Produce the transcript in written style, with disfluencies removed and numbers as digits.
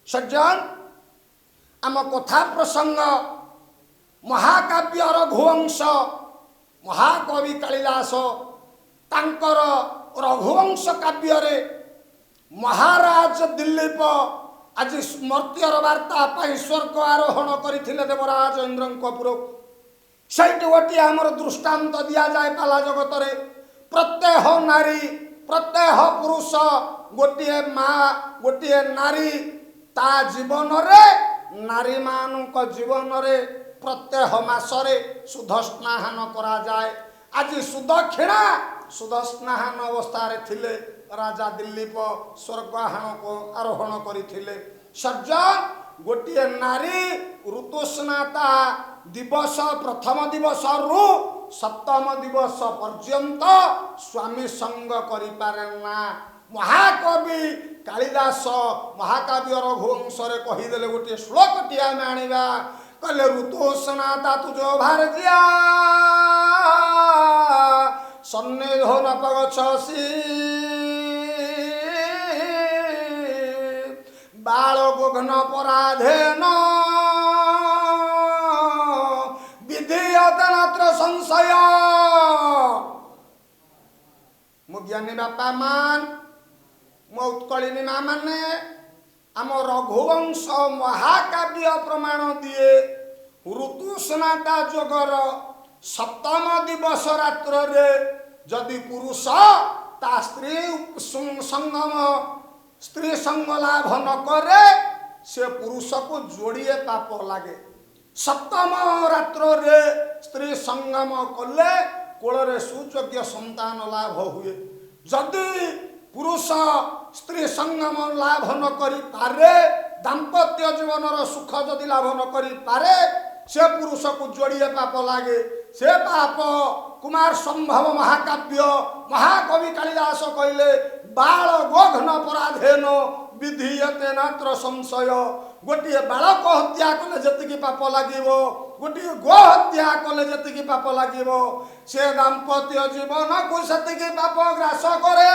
सज्जन आम कथा प्रसंग महाकाव्य रघुवंश महाकवि कालिदास तांकर रघुवंश काव्य रे महाराज दिलीप आज मर्त्यर वार्ता पाई स्वर्ग आरोहण करथिले देवराज इंद्रपुर सैटी गोटे आमर दृष्टांत दि जाए पाला जगत रे प्रत्येह नारी प्रत्येह पुरुष गोटे माँ गोटे नारी ता जीवन रे नारी मानक जीवन रे प्रत्येह मासरे शुद्ध स्नान करा जाए। आज सुदक्षिणा शुद्ध स्नान अवस्था रे थिले राजा दिलीप स्वर्ग आरोहण करथिले। सज्जन गोटे नारी ऋतुस्नाता दिवस प्रथम दिवस रु सप्तम दिवस पर्यंत स्वामी संग करि पारे ना। महाकवि कालिदास महाकाव्य रघुवंश रे कहिदेले गोटे श्लोक टी आमे आनिबा कहले ऋतुस्नाता तुजो भारजिया सन्निधो न पगछसी बाल गोघ्न पराधेन विधीयते नत्र संशय। मो ज्ञानी बापा मान मो उत्कलिनी माँ माने आम रघुवंश महाकाव्य प्रमाण दिए ऋतुस्नाता जोगर सप्तम दिवस रात्र रे जदि पुरुष ता स्त्री संगम स्त्री संग लाभ न करे से पुरुष को जोड़िए पाप लागे। सप्तम रात्र रे स्त्री संगम कले कोल रे सुयोग्य संतान लाभ हुए। जदि पुरुष स्त्री संगम लाभ न करि पारे दाम्पत्य जीवन सुख जदि लाभ न करि पारे से पुरुष को जोड़िए पाप लागे। से पाप कुमार संभव महाकाव्य महाकवि कालिदास कहले बाल गोघ्न पराधेन विधीयते नात्र संशय। गोटे बालक हत्या कले जतिकी पाप लागिबो गोटे गो हत्या कले जतिकी पाप लागिबो से दाम्पत्य जीवन को सेतिकी पाप ग्रास करे।